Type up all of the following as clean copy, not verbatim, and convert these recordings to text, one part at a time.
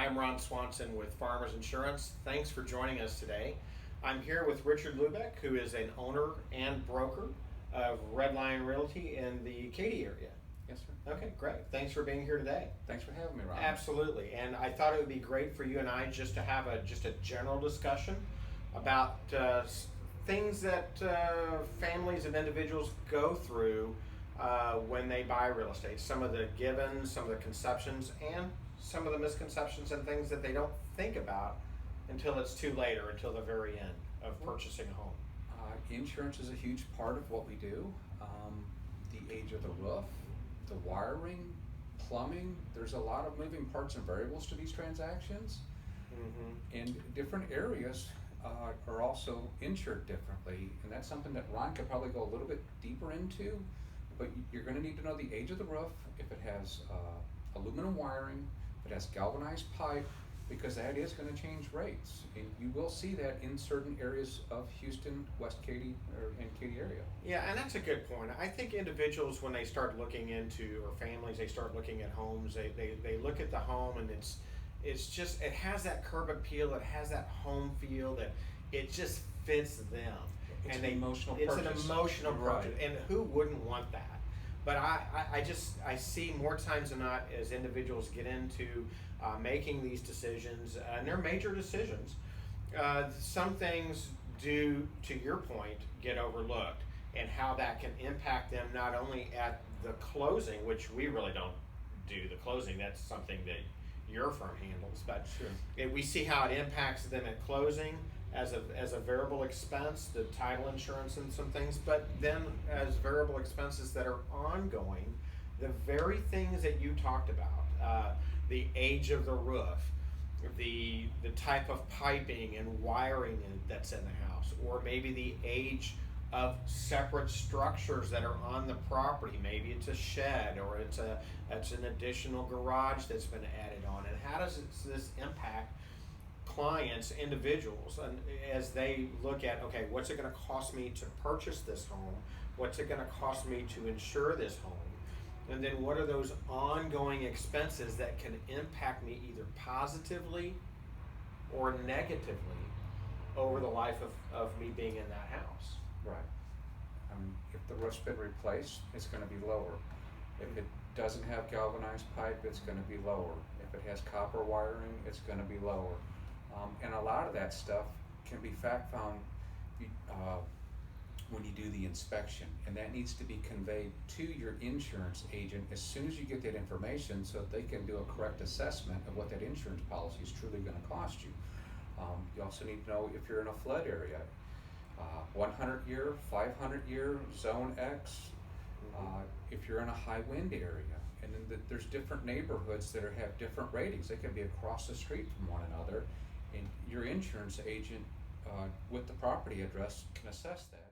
I'm Ron Swanson with Farmers Insurance. Thanks for joining us today. I'm here with Richard Luebeck, who is an owner and broker of Red Lion Realty in the Katy area. Yes, sir. Okay, great. Thanks for being here today. Thanks for having me, Ron. Absolutely. And I thought it would be great for you and I just to have a general discussion about things that families and individuals go through when they buy real estate. Some of the givens, some of the conceptions, and some of the misconceptions and things that they don't think about until it's too late or until the very end of purchasing a home. Insurance is a huge part of what we do. The age of the roof, the wiring, plumbing, there's a lot of moving parts and variables to these transactions. Mm-hmm. And different areas are also insured differently, and that's something that Ron could probably go a little bit deeper into, but you're going to need to know the age of the roof, if it has aluminum wiring, if it has galvanized pipe, because that is going to change rates. And you will see that in certain areas of Houston, West Katy, and Katy area. Yeah, and that's a good point. I think individuals, when they start looking into, or families, they start looking at homes, they look at the home, and it's just, it has that curb appeal, it has that home feel, that it just fits them. It's an emotional purchase. It's an emotional purchase, and who wouldn't want that? But I see more times than not, as individuals get into making these decisions, and they're major decisions, some things do, to your point, get overlooked, and how that can impact them not only at the closing, which we really don't do the closing, that's something that your firm handles, but sure. We see how it impacts them at closing as a variable expense, the title insurance and some things, but then as variable expenses that are ongoing, the very things that you talked about, the age of the roof, the type of piping and wiring that's in the house, or maybe the age of separate structures that are on the property. Maybe it's a shed, or it's an additional garage that's been added on, and how does this impact clients, individuals, and as they look at, okay, what's it going to cost me to purchase this home? What's it going to cost me to insure this home? And then what are those ongoing expenses that can impact me either positively or negatively over the life of me being in that house? Right. If the roof's been replaced, it's going to be lower. If it doesn't have galvanized pipe, it's going to be lower. If it has copper wiring, it's going to be lower. And a lot of that stuff can be fact found when you do the inspection, and that needs to be conveyed to your insurance agent as soon as you get that information, so that they can do a correct assessment of what that insurance policy is truly going to cost you. You also need to know if you're in a flood area, 100-year, 500-year, Zone X, if you're in a high wind area. And then there's different neighborhoods that have different ratings. They can be across the street from one another, and your insurance agent with the property address can assess that.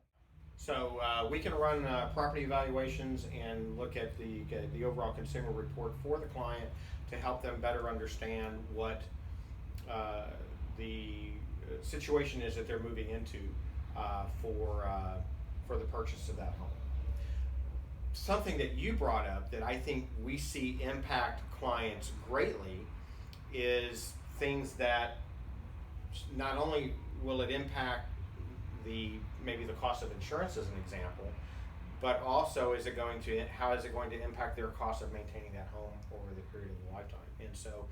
So we can run property evaluations and look at the overall consumer report for the client to help them better understand what the situation is that they're moving into for the purchase of that home. Something that you brought up that I think we see impact clients greatly is things that not only will it impact maybe the cost of insurance as an example, but also how is it going to impact their cost of maintaining that home over the period of the lifetime. And so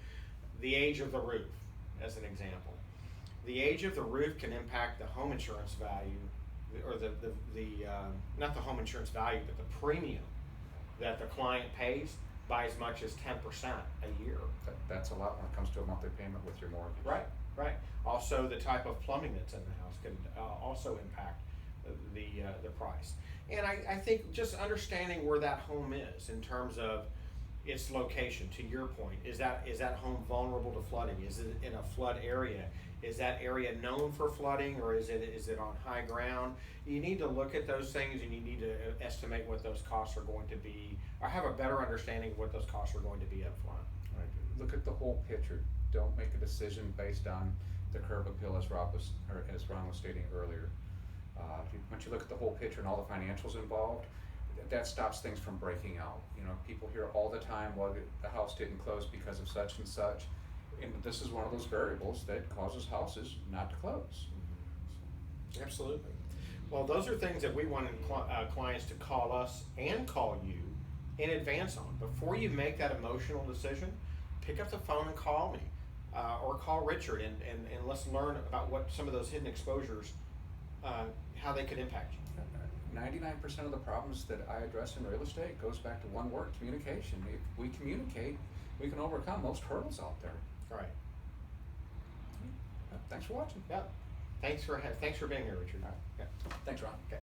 the age of the roof as an example. The age of the roof can impact the home insurance value, or not the home insurance value, but the premium that the client pays by as much as 10% a year. That's a lot when it comes to a monthly payment with your mortgage. Right. Also, the type of plumbing that's in the house can also impact the price. And I think just understanding where that home is in terms of its location, to your point, is that home vulnerable to flooding? Is it in a flood area? Is that area known for flooding, or is it on high ground? You need to look at those things, and you need to estimate what those costs are going to be, or have a better understanding of what those costs are going to be up front. Right. Look at the whole picture. Don't make a decision based on the curb appeal, as Ron was stating earlier. Once you look at the whole picture and all the financials involved, that stops things from breaking out. You know, people hear all the time, well, the house didn't close because of such and such. and this is one of those variables that causes houses not to close. Absolutely. Well, those are things that we want clients to call us and call you in advance on. Before you make that emotional decision, pick up the phone and call me, or call Richard, and let's learn about what some of those hidden exposures, how they could impact you. 99% of the problems that I address in real estate goes back to one word: communication. If we communicate, we can overcome most hurdles out there. All right. Thanks for watching. Yeah. Thanks for being here, Richard. All right. Yeah. Thanks, Ron. Okay.